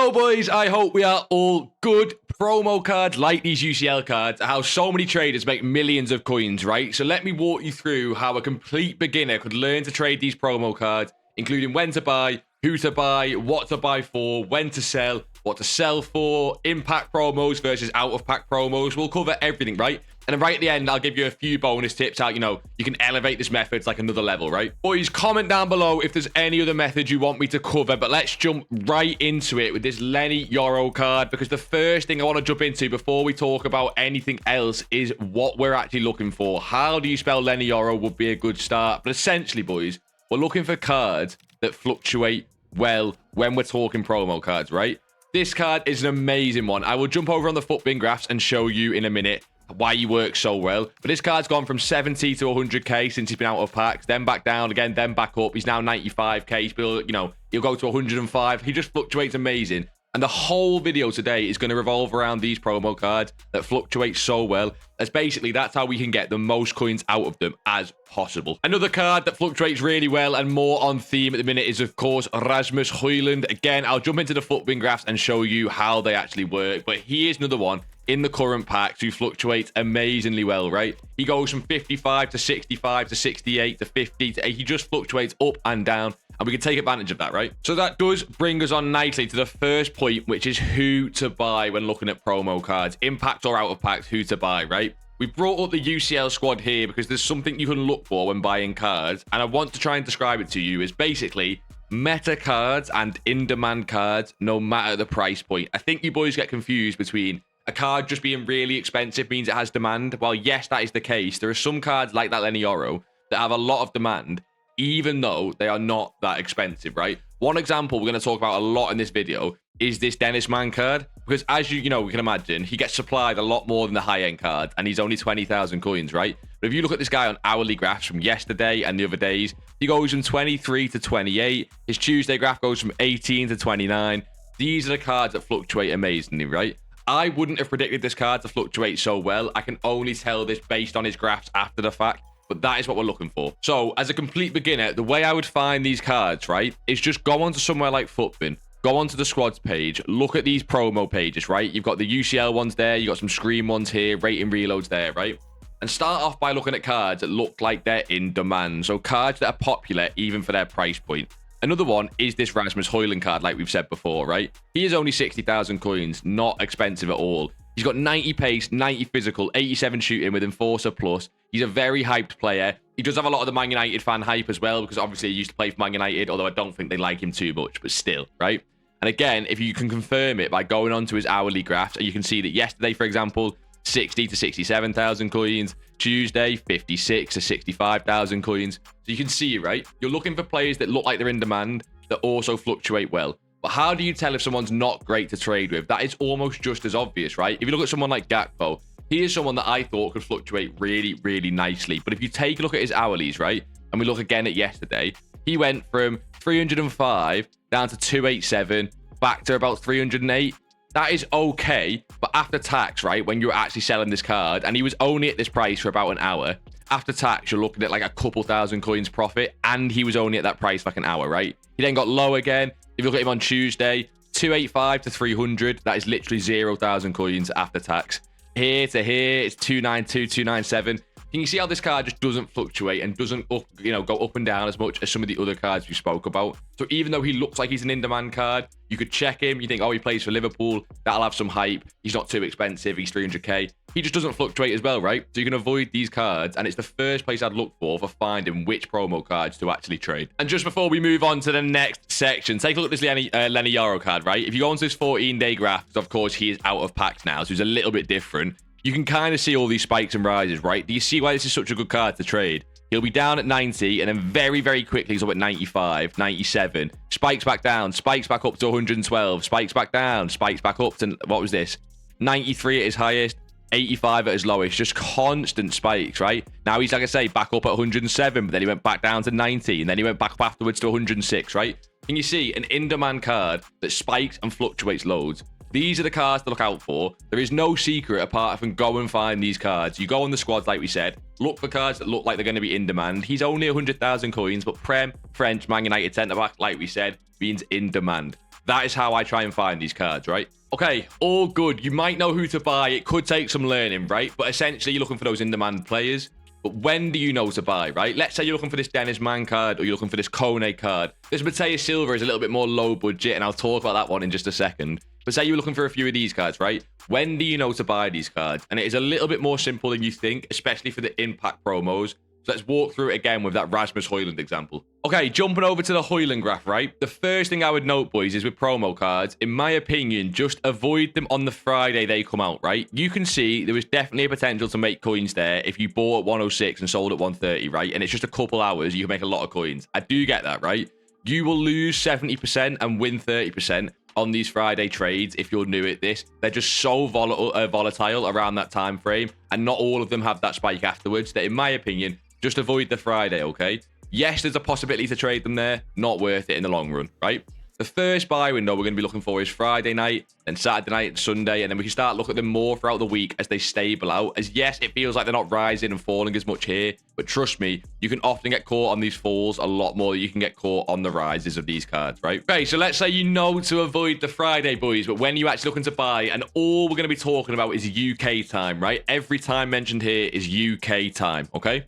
Hello boys, I hope we are all good. Promo cards like these UCL cards are how so many traders make millions of coins, right? So let me walk you through how a complete beginner could learn to trade these promo cards, including when to buy, who to buy, what to buy for, when to sell, what to sell for, impact promos versus out of pack promos. We'll cover everything, right? And then right at the end, I'll give you a few bonus tips how, you can elevate this method to like another level, right? Boys, comment down below if there's any other methods you want me to cover, but let's jump right into it with this Lenny Yoro card, because the first thing I want to jump into before we talk about anything else is what we're actually looking for. How do you spell Lenny Yoro would be a good start. But essentially, boys, we're looking for cards that fluctuate well when we're talking promo cards, right? This card is an amazing one. I will jump over on the FUT bin graphs and show you in a minute why he works so well. But this card's gone from 70 to 100k since he's been out of packs, then back down again, then back up. He's now 95k. He's still, he'll go to 105. He just fluctuates amazing. And the whole video today is going to revolve around these promo cards that fluctuate so well, as basically that's how we can get the most coins out of them as possible. Another card that fluctuates really well and more on theme at the minute is, of course, Rasmus Højlund. Again, I'll jump into the FUT bin graphs and show you how they actually work. But here's another one in the current packs who fluctuates amazingly well, right? He goes from 55 to 65 to 68 to 50. He just fluctuates up and down. And we can take advantage of that, right? So that does bring us on nicely to the first point, which is who to buy when looking at promo cards. Impact or out of packs, who to buy, right? We brought up the UCL squad here because there's something you can look for when buying cards. And I want to try and describe it to you as basically meta cards and in-demand cards, no matter the price point. I think you boys get confused between a card just being really expensive means it has demand. Well, yes, that is the case. There are some cards like that Lenny Yoro that have a lot of demand, even though they are not that expensive, right? One example we're going to talk about a lot in this video is this Dennis Man card, because as we can imagine, he gets supplied a lot more than the high-end cards, and he's only 20,000 coins, right? But if you look at this guy on hourly graphs from yesterday and the other days, he goes from 23 to 28. His Tuesday graph goes from 18 to 29. These are the cards that fluctuate amazingly, right? I wouldn't have predicted this card to fluctuate so well. I can only tell this based on his graphs after the fact. But that is what we're looking for. So as a complete beginner, the way I would find these cards, right, is just go onto somewhere like FUTBin, go onto the squads page, look at these promo pages, right? You've got the UCL ones there, you've got some screen ones here, rating reloads there, right? And start off by looking at cards that look like they're in demand. So cards that are popular even for their price point. Another one is this Rasmus Højlund card, like we've said before, right? He is only 60,000 coins, not expensive at all. He's got 90 pace, 90 physical, 87 shooting with Enforcer Plus. He's a very hyped player. He does have a lot of the Man United fan hype as well, because obviously he used to play for Man United, although I don't think they like him too much, but still, right? And again, if you can confirm it by going onto his hourly graphs, and you can see that yesterday, for example, 60 to 67,000 coins. Tuesday, 56 to 65,000 coins. So you can see, right? You're looking for players that look like they're in demand, that also fluctuate well. But how do you tell if someone's not great to trade with? That is almost just as obvious, right? If you look at someone like Gakpo, he is someone that I thought could fluctuate really, really nicely. But if you take a look at his hourlies, right? And we look again at yesterday, he went from 305 down to 287, back to about 308. That is okay, but after tax, right, when you're actually selling this card, and he was only at this price for about an hour, after tax, you're looking at like a couple thousand coins profit, and he was only at that price for like an hour, right? He then got low again. If you look at him on Tuesday, 285 to 300, that is literally 0,000 coins after tax. Here to here, it's 292, 297. Can you see how this card just doesn't fluctuate and doesn't go up and down as much as some of the other cards we spoke about? So even though he looks like he's an in-demand card, you could check him. You think, oh, he plays for Liverpool. That'll have some hype. He's not too expensive. He's 300k. He just doesn't fluctuate as well, right? So you can avoid these cards, and it's the first place I'd look for finding which promo cards to actually trade. And just before we move on to the next section, take a look at this Lenny Yoro card, right? If you go onto this 14-day graph, of course, he is out of packs now, so he's a little bit different. You can kind of see all these spikes and rises, right? Do you see why this is such a good card to trade? He'll be down at 90, and then very, very quickly he's up at 95, 97. Spikes back down, spikes back up to 112, spikes back down, spikes back up to, what was this? 93 at his highest, 85 at his lowest. Just constant spikes, right? Now he's, like I say, back up at 107, but then he went back down to 90, and then he went back up afterwards to 106, right? Can you see an in-demand card that spikes and fluctuates loads? These are the cards to look out for. There is no secret apart from go and find these cards. You go on the squads, like we said, look for cards that look like they're going to be in demand. He's only 100,000 coins, but Prem, French, Man United centre-back, like we said, means in demand. That is how I try and find these cards, right? Okay, all good. You might know who to buy. It could take some learning, right? But essentially, you're looking for those in-demand players. But when do you know to buy, right? Let's say you're looking for this Dennis Mann card or you're looking for this Kone card. This Mateus Silva is a little bit more low budget, and I'll talk about that one in just a second. But say you're looking for a few of these cards, right? When do you know to buy these cards? And it is a little bit more simple than you think, especially for the impact promos. So let's walk through it again with that Rasmus Højlund example. Okay, jumping over to the Højlund graph, right? The first thing I would note, boys, is with promo cards, in my opinion, just avoid them on the Friday they come out, right? You can see there was definitely a potential to make coins there if you bought at 106 and sold at 130, right? And it's just a couple hours, you can make a lot of coins. I do get that, right? You will lose 70% and win 30% on these Friday trades if you're new at this. They're just so volatile around that time frame, and not all of them have that spike afterwards, that in my opinion, just avoid the Friday, okay? Yes, there's a possibility to trade them there. Not worth it in the long run, right? The first buy window we're going to be looking for is Friday night, then Saturday night and Sunday, and then we can start looking at them more throughout the week as they stable out. As yes, it feels like they're not rising and falling as much here, but trust me, you can often get caught on these falls a lot more than you can get caught on the rises of these cards, right? Okay, so let's say you know to avoid the Friday, boys, but when you're actually looking to buy, and all we're going to be talking about is UK time, right? Every time mentioned here is UK time, okay?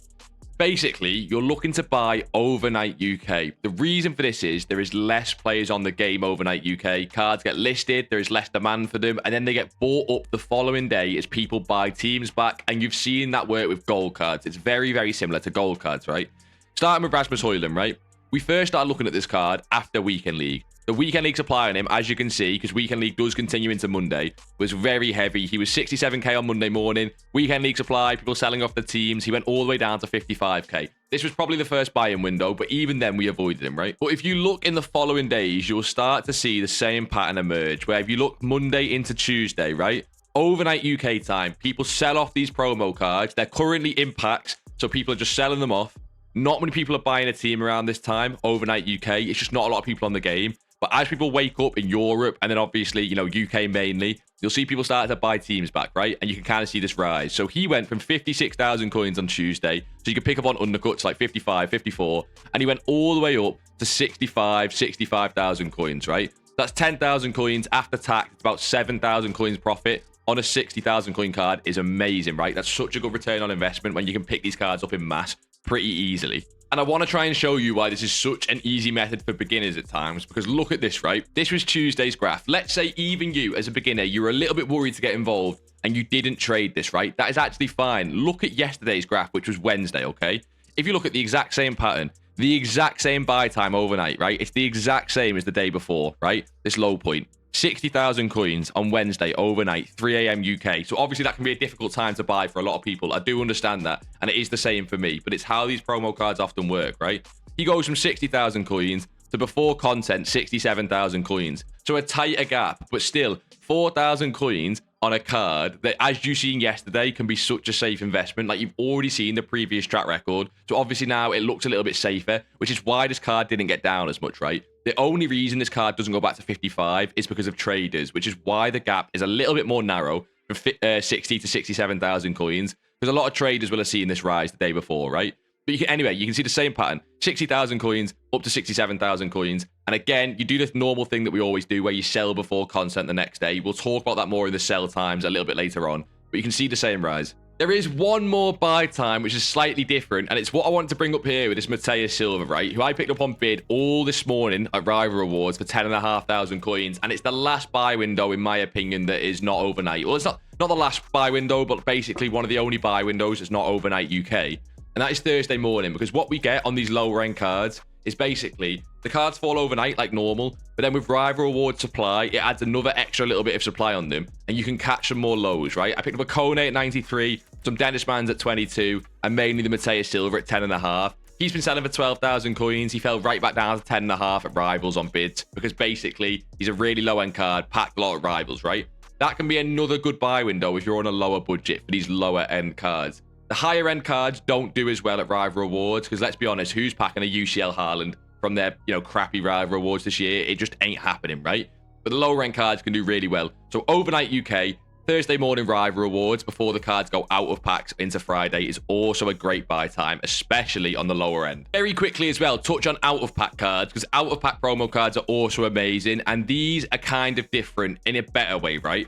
Basically, you're looking to buy overnight UK. The reason for this is there is less players on the game overnight UK. Cards get listed, there is less demand for them, and then they get bought up the following day as people buy teams back, and you've seen that work with gold cards. It's very, very similar to gold cards, right? Starting with Rasmus Højlund, right? We first started looking at this card after Weekend League. The Weekend League supply on him, as you can see, because Weekend League does continue into Monday, was very heavy. He was 67k on Monday morning. Weekend League supply, people selling off the teams. He went all the way down to 55k. This was probably the first buy-in window, but even then we avoided him, right? But if you look in the following days, you'll start to see the same pattern emerge, where if you look Monday into Tuesday, right? Overnight UK time, people sell off these promo cards. They're currently impacts, so people are just selling them off. Not many people are buying a team around this time, overnight UK. It's just not a lot of people on the game. But as people wake up in Europe, and then obviously, you know, UK mainly, you'll see people start to buy teams back, right? And you can kind of see this rise. So he went from 56,000 coins on Tuesday. So you could pick up on undercuts like 55, 54. And he went all the way up to 65,000 coins, right? That's 10,000 coins after tax. It's about 7,000 coins profit on a 60,000 coin card is amazing, right? That's such a good return on investment when you can pick these cards up in mass pretty easily. And I want to try and show you why this is such an easy method for beginners at times, because look at this, right? This was Tuesday's graph. Let's say even you as a beginner, you're a little bit worried to get involved and you didn't trade this, right? That is actually fine. Look at yesterday's graph, which was Wednesday, okay? If you look at the exact same pattern, the exact same buy time overnight, right? It's the exact same as the day before, right? This low point. 60,000 coins on Wednesday overnight, 3 a.m. UK. So obviously that can be a difficult time to buy for a lot of people. I do understand that. And it is the same for me. But it's how these promo cards often work, right? He goes from 60,000 coins to before content, 67,000 coins. So a tighter gap, but still 4,000 coins on a card that, as you seen yesterday, can be such a safe investment. Like, you've already seen the previous track record. So obviously now it looks a little bit safer, which is why this card didn't get down as much, right? The only reason this card doesn't go back to 55 is because of traders, which is why the gap is a little bit more narrow from 60 to 67,000 coins, because a lot of traders will have seen this rise the day before, right? But anyway, you can see the same pattern, 60,000 coins up to 67,000 coins. And again, you do this normal thing that we always do where you sell before content the next day. We'll talk about that more in the sell times a little bit later on, but you can see the same rise. There is one more buy time, which is slightly different, and it's what I want to bring up here with this Mateus Silva, right? Who I picked up on bid all this morning at Rival Rewards for 10,500 coins, and it's the last buy window, in my opinion, that is not overnight. Well, it's not the last buy window, but basically one of the only buy windows that's not overnight UK, and that is Thursday morning, because what we get on these lower end cards is basically the cards fall overnight like normal, but then with Rival Reward supply, it adds another extra little bit of supply on them, and you can catch some more lows, right? I picked up a Kone at 93, some Dennis Manns at 22, and mainly the Mateus Silva at 10.5. He's been selling for 12,000 coins. He fell right back down to 10.5 at Rivals on bids, because basically he's a really low-end card, packed a lot of Rivals, right? That can be another good buy window if you're on a lower budget for these lower-end cards. The higher-end cards don't do as well at Rival Rewards, because let's be honest, who's packing a UCL Haaland from their, crappy Rival Rewards this year? It just ain't happening, right? But the lower-end cards can do really well. So overnight UK, Thursday morning rival rewards before the cards go out of packs into Friday is also a great buy time, especially on the lower end. Very quickly as well, touch on out of pack cards, because out of pack promo cards are also amazing, and these are kind of different in a better way, right?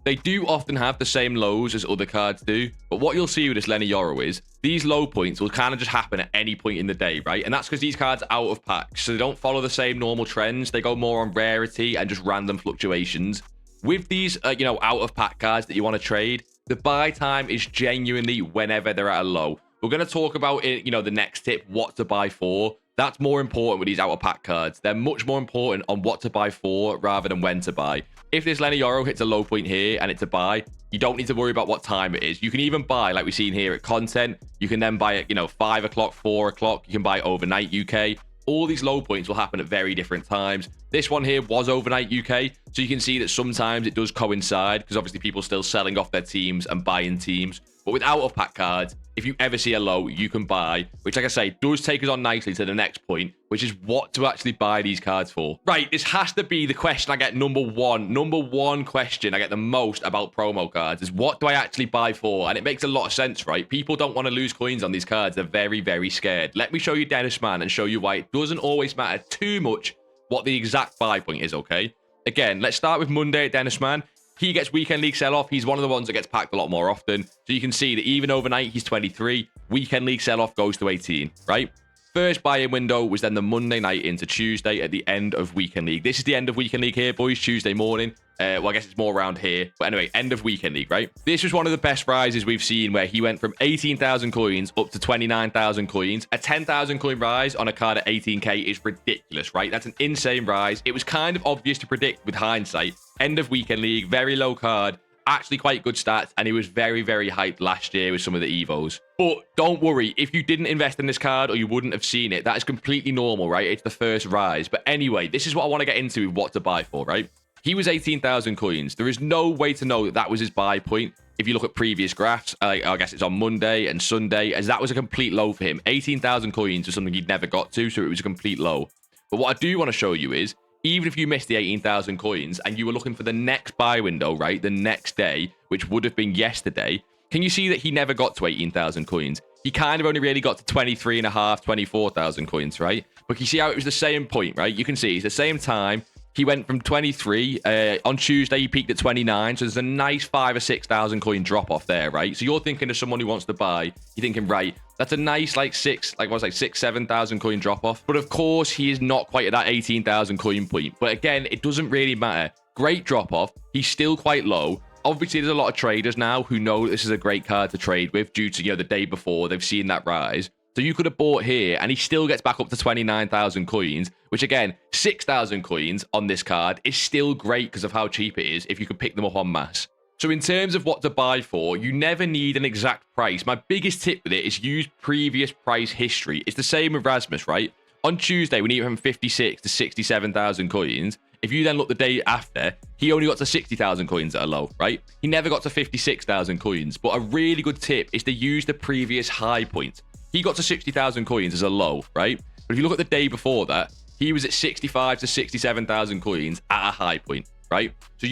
They do often have the same lows as other cards do, but what you'll see with this Lenny Yoro is these low points will kind of just happen at any point in the day, right? And that's because these cards are out of packs, so they don't follow the same normal trends. They go more on rarity and just random fluctuations. With these, out of pack cards that you want to trade, the buy time is genuinely whenever they're at a low. We're going to talk about it, the next tip, what to buy for. That's more important with these out of pack cards. They're much more important on what to buy for rather than when to buy. If this Lenny Yoro hits a low point here and it's a buy, you don't need to worry about what time it is. You can even buy, like we've seen here at content. You can then buy it, 5 o'clock, 4 o'clock. You can buy overnight UK. All these low points will happen at very different times. This one here was overnight UK, so you can see that sometimes it does coincide because obviously people are still selling off their teams and buying teams. But with out of pack cards, if you ever see a low, you can buy, which, like I say, does take us on nicely to the next point, which is what to actually buy these cards for. Right, this has to be the question I get number one question I get the most about promo cards is what do I actually buy for? And it makes a lot of sense, right? People don't want to lose coins on these cards. They're very, very scared. Let me show you Dennis Man and show you why it doesn't always matter too much what the exact buy point is, okay? Again, let's start with Monday at Dennis Man. He gets weekend league sell-off. He's one of the ones that gets packed a lot more often. So you can see that even overnight, he's 23. Weekend league sell-off goes to 18, right? First buy-in window was then the Monday night into Tuesday at the end of weekend league. This is the end of weekend league here, boys, Tuesday morning. Well, I guess it's more around here. But anyway, end of weekend league, right? This was one of the best rises we've seen where he went from 18,000 coins up to 29,000 coins. A 10,000 coin rise on a card at 18k is ridiculous, right? That's an insane rise. It was kind of obvious to predict with hindsight. End of weekend league, very low card, actually quite good stats, and he was very, very hyped last year with some of the Evos. But don't worry, if you didn't invest in this card or you wouldn't have seen it, that is completely normal, right? It's the first rise. But anyway, this is what I want to get into with what to buy for, right? He was 18,000 coins. There is no way to know that that was his buy point. If you look at previous graphs, I guess it's on Monday and Sunday, as that was a complete low for him. 18,000 coins was something he'd never got to, so it was a complete low. But what I do want to show you is, even if you missed the 18,000 coins and you were looking for the next buy window, right, the next day, which would have been yesterday, can you see that he never got to 18,000 coins? He kind of only really got to 23.5, 24,000 coins, right? But you see how it was the same point, right? You can see it's the same time. He went from 23. On Tuesday, he peaked at 29. So there's a nice 5,000 or 6,000 coin drop off there, right? So you're thinking of someone who wants to buy. You're thinking, right, that's a nice 7,000 coin drop off. But of course, he is not quite at that 18,000 coin point. But again, it doesn't really matter. Great drop off. He's still quite low. Obviously, there's a lot of traders now who know this is a great card to trade with due to, the day before they've seen that rise. So you could have bought here and he still gets back up to 29,000 coins, which again, 6,000 coins on this card is still great because of how cheap it is if you could pick them up en masse. So in terms of what to buy for, you never need an exact price. My biggest tip with it is use previous price history. It's the same with Rasmus, right? On Tuesday, when he went from 56 to 67,000 coins, if you then look the day after, he only got to 60,000 coins at a low, right? He never got to 56,000 coins. But a really good tip is to use the previous high point. He got to 60,000 coins as a low, right? But if you look at the day before that, he was at 65 to 67,000 coins at a high point, right? So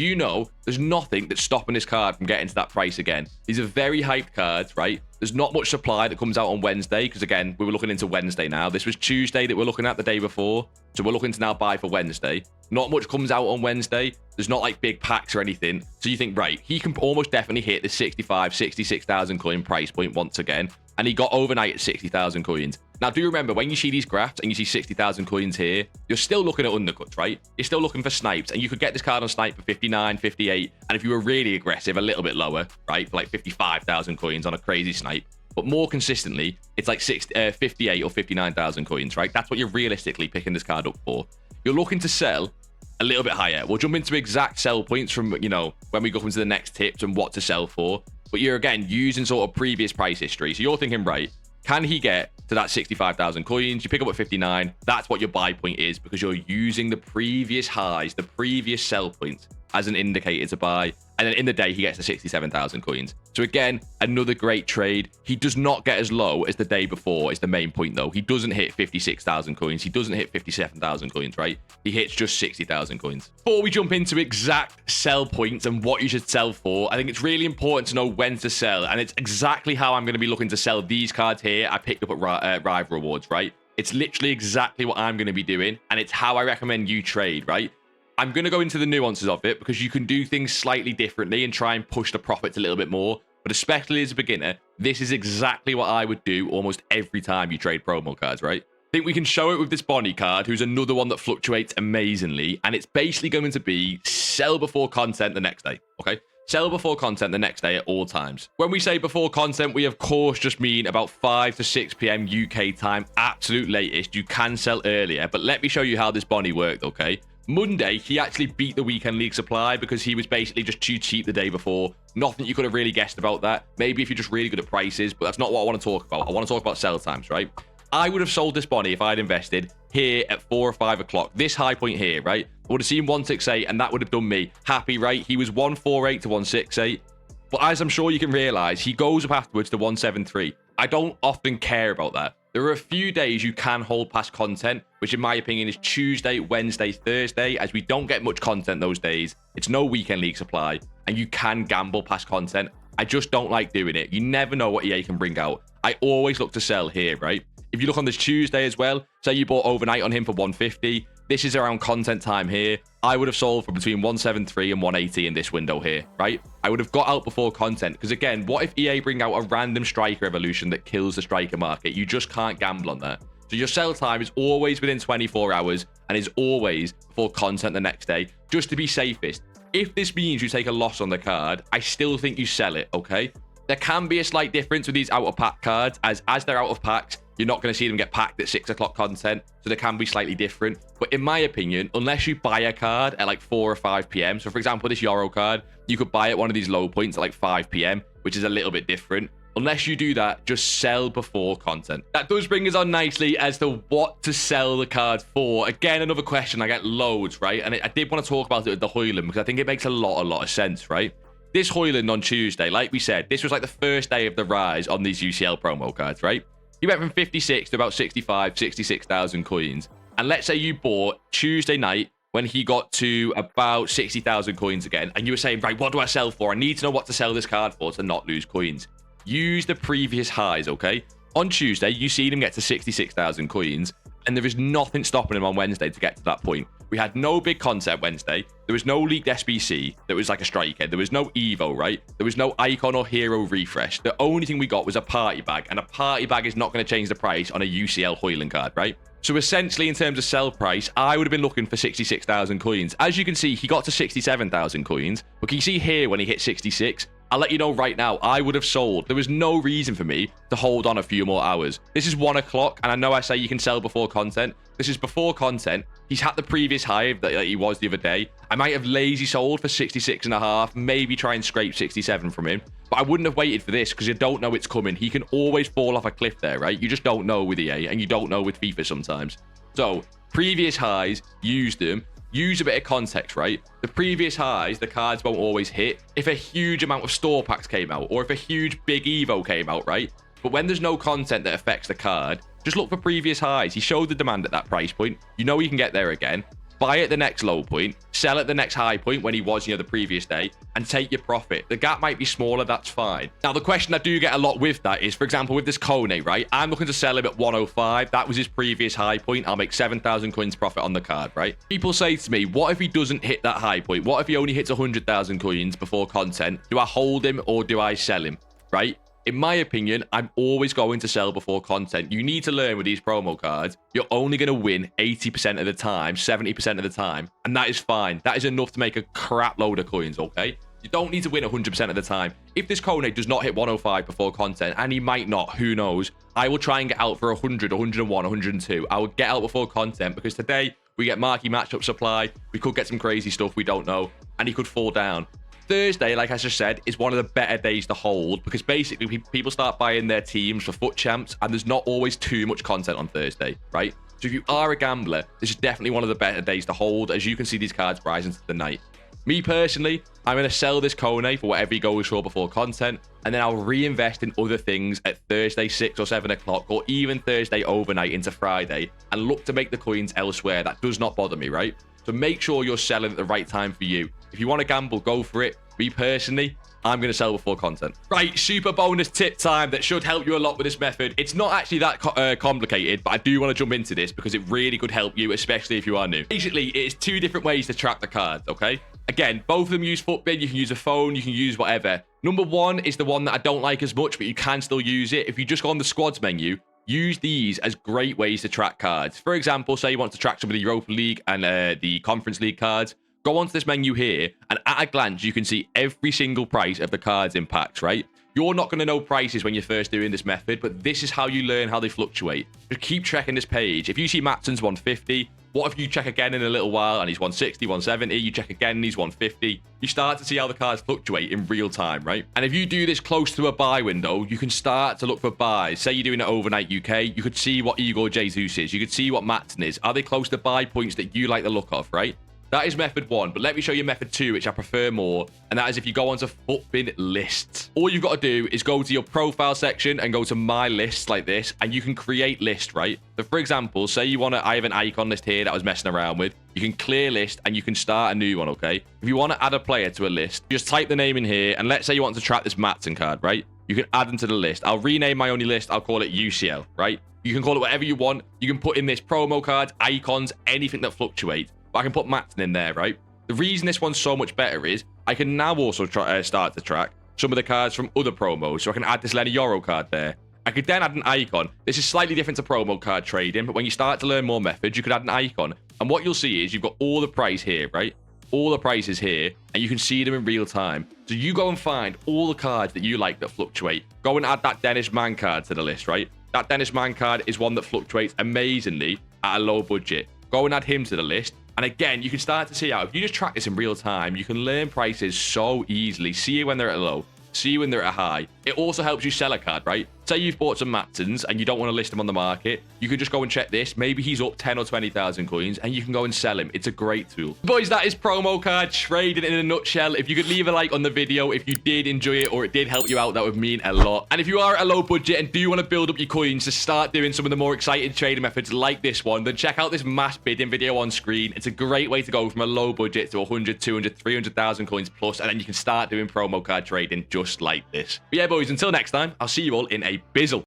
there's nothing that's stopping this card from getting to that price again. These are very hyped cards, right? There's not much supply that comes out on Wednesday because, again, we were looking into Wednesday now. This was Tuesday that we're looking at the day before. So we're looking to now buy for Wednesday. Not much comes out on Wednesday. There's not like big packs or anything. So you think, right, he can almost definitely hit the 65, 66,000 coin price point once again. And he got overnight at 60,000 coins. Now, do remember, when you see these graphs and you see 60,000 coins here, you're still looking at undercuts, right? You're still looking for snipes. And you could get this card on snipe for 59, 58. And if you were really aggressive, a little bit lower, right? For like 55,000 coins on a crazy snipe. But more consistently, it's like 58 or 59,000 coins, right? That's what you're realistically picking this card up for. You're looking to sell a little bit higher. We'll jump into exact sell points from, when we go into the next tips and what to sell for. But you're, again, using sort of previous price history. So you're thinking, right, can he get to that 65,000 coins? You pick up at 59. That's what your buy point is because you're using the previous highs, the previous sell points. as an indicator to buy. And then in the day, he gets to 67,000 coins. So again, another great trade. He does not get as low as the day before is the main point, though. He doesn't hit 56,000 coins. He doesn't hit 57,000 coins, right? He hits just 60,000 coins. Before we jump into exact sell points and what you should sell for, I think it's really important to know when to sell. And it's exactly how I'm going to be looking to sell these cards here I picked up at Rival Rewards, right? It's literally exactly what I'm going to be doing. And it's how I recommend you trade, right? I'm going to go into the nuances of it because you can do things slightly differently and try and push the profits a little bit more. But especially as a beginner, this is exactly what I would do almost every time you trade promo cards, right? I think we can show it with this Bonnie card, who's another one that fluctuates amazingly. And it's basically going to be sell before content the next day, okay? Sell before content the next day at all times. When we say before content, we of course just mean about 5 to 6 p.m. UK time, absolute latest. You can sell earlier, but let me show you how this Bonnie worked, okay? Monday, he actually beat the weekend league supply because he was basically just too cheap the day before. Nothing you could have really guessed about that. Maybe if you're just really good at prices, but that's not what I want to talk about. I want to talk about sell times, right? I would have sold this Bonnie if I'd invested here at 4 or 5 o'clock. This high point here, right? I would have seen 168 and that would have done me happy, right? He was 148 to 168. But as I'm sure you can realize, he goes up afterwards to 173. I don't often care about that. There are a few days you can hold past content, which in my opinion is Tuesday, Wednesday, Thursday, as we don't get much content those days. It's no weekend league supply, and you can gamble past content. I just don't like doing it. You never know what EA can bring out. I always look to sell here, right? If you look on this Tuesday as well, say you bought overnight on him for 150, this is around content time here. I would have sold for between 173 and 180 in this window here, right? I would have got out before content because again, what if EA bring out a random striker evolution that kills the striker market? You just can't gamble on that. So your sell time is always within 24 hours and is always before content the next day, just to be safest. If this means you take a loss on the card, I still think you sell it, okay? There can be a slight difference with these out of pack cards as they're out of packs. You're not going to see them get packed at 6 o'clock content, so they can be slightly different. But in my opinion, unless you buy a card at like 4 or 5 p.m., so for example, this Euro card, you could buy at one of these low points at like 5 p.m., which is a little bit different. Unless you do that, just sell before content. That does bring us on nicely as to what to sell the card for. Again, another question I get loads, right? And I did want to talk about it with the Hoyland because I think it makes a lot of sense, right? This Hoyland on Tuesday, like we said, this was like the first day of the rise on these UCL promo cards, right? He went from 56 to about 65, 66,000 coins. And let's say you bought Tuesday night when he got to about 60,000 coins again. And you were saying, right, what do I sell for? I need to know what to sell this card for to not lose coins. Use the previous highs, okay? On Tuesday, you see him get to 66,000 coins. And there is nothing stopping him on Wednesday to get to that point. We had no big concept Wednesday. There was no leaked SBC that was like a striker. There was no Evo, right? There was no icon or hero refresh. The only thing we got was a party bag. And a party bag is not going to change the price on a UCL Hoyland card, right? So essentially, in terms of sell price, I would have been looking for 66,000 coins. As you can see, he got to 67,000 coins. But can you see here when he hit 66? I'll let you know right now, I would have sold. There was no reason for me to hold on a few more hours. This is 1 o'clock, and I know I say you can sell before content. This is before content. He's had the previous high that he was the other day. I might have lazy sold for 66 and a half, maybe try and scrape 67 from him. But I wouldn't have waited for this because you don't know it's coming. He can always fall off a cliff there, right? You just don't know with EA, and you don't know with FIFA sometimes. So, previous highs, use them. Use a bit of context, right? The previous highs, the cards won't always hit. If a huge amount of store packs came out, or if a huge big Evo came out, right? But when there's no content that affects the card, just look for previous highs. He showed the demand at that price point. You know he can get there again. Buy at the next low point, sell at the next high point when he was, the previous day, and take your profit. The gap might be smaller, that's fine. Now, the question I do get a lot with that is, for example, with this Kone, right? I'm looking to sell him at 105. That was his previous high point. I'll make 7,000 coins profit on the card, right? People say to me, what if he doesn't hit that high point? What if he only hits 100,000 coins before content? Do I hold him or do I sell him, right? In my opinion, I'm always going to sell before content. You need to learn with these promo cards, you're only going to win 80% of the time, 70% of the time, and that is fine. That is enough to make a crap load of coins, okay? You don't need to win 100% of the time. If this Kone does not hit 105 before content, and he might not, who knows, I will try and get out for 100, 101, 102. I will get out before content because today we get marquee matchup supply. We could get some crazy stuff we don't know, and he could fall down. Thursday, like I just said, is one of the better days to hold because basically people start buying their teams for FUT Champs and there's not always too much content on Thursday, right? So if you are a gambler, this is definitely one of the better days to hold as you can see these cards rise into the night. Me personally, I'm going to sell this Kone for whatever he goes for before content, and then I'll reinvest in other things at Thursday 6 or 7 o'clock, or even Thursday overnight into Friday, and look to make the coins elsewhere. That does not bother me, right? So make sure you're selling at the right time for you. If you want to gamble, go for it. Me personally, I'm going to sell before content. Right, super bonus tip time that should help you a lot with this method. It's not actually that complicated, but I do want to jump into this because it really could help you, especially if you are new. Basically, it is 2 different ways to track the cards, okay? Again, both of them use FUTBIN. You can use a phone, you can use whatever. Number 1 is the one that I don't like as much, but you can still use it. If you just go on the squads menu, use these as great ways to track cards. For example, say you want to track some of the Europa League and the Conference League cards. Go onto this menu here, and at a glance, you can see every single price of the cards in packs, right? You're not going to know prices when you're first doing this method, but this is how you learn how they fluctuate. Just keep checking this page. If you see Matson's 150, what if you check again in a little while and he's 160, 170, you check again and he's 150. You start to see how the cards fluctuate in real time, right? And if you do this close to a buy window, you can start to look for buys. Say you're doing it overnight UK, you could see what Igor Jesus is. You could see what Matson is. Are they close to buy points that you like the look of, right? That is method 1, but let me show you method 2, which I prefer more, and that is if you go onto FUTBIN lists. All you've got to do is go to your profile section and go to my lists like this, and you can create list, right? So for example, say you want to, I have an icon list here that I was messing around with. You can clear list and you can start a new one, okay? If you want to add a player to a list, just type the name in here, and let's say you want to track this Matson card, right? You can add them to the list. I'll rename my only list. I'll call it UCL, right? You can call it whatever you want. You can put in this promo cards, icons, anything that fluctuates. But I can put Matson in there, right? The reason this one's so much better is I can now also start to track some of the cards from other promos. So I can add this Lenny Yoro card there. I could then add an icon. This is slightly different to promo card trading, but when you start to learn more methods, you could add an icon. And what you'll see is you've got all the price here, right? All the prices here, and you can see them in real time. So you go and find all the cards that you like that fluctuate. Go and add that Dennis Mann card to the list, right? That Dennis Mann card is one that fluctuates amazingly at a low budget. Go and add him to the list. And again, you can start to see how if you just track this in real time, you can learn prices so easily. See when they're at low, see when they're at high. It also helps you sell a card, right? Say you've bought some Matsons and you don't want to list them on the market. You can just go and check this. Maybe he's up 10 or 20,000 coins and you can go and sell him. It's a great tool. Boys, that is promo card trading in a nutshell. If you could leave a like on the video if you did enjoy it or it did help you out, that would mean a lot. And if you are at a low budget and do want to build up your coins to start doing some of the more exciting trading methods like this one, then check out this mass bidding video on screen. It's a great way to go from a low budget to 100, 200, 300,000 coins plus, and then you can start doing promo card trading just like this. But yeah, boys, until next time, I'll see you all in a bizzle.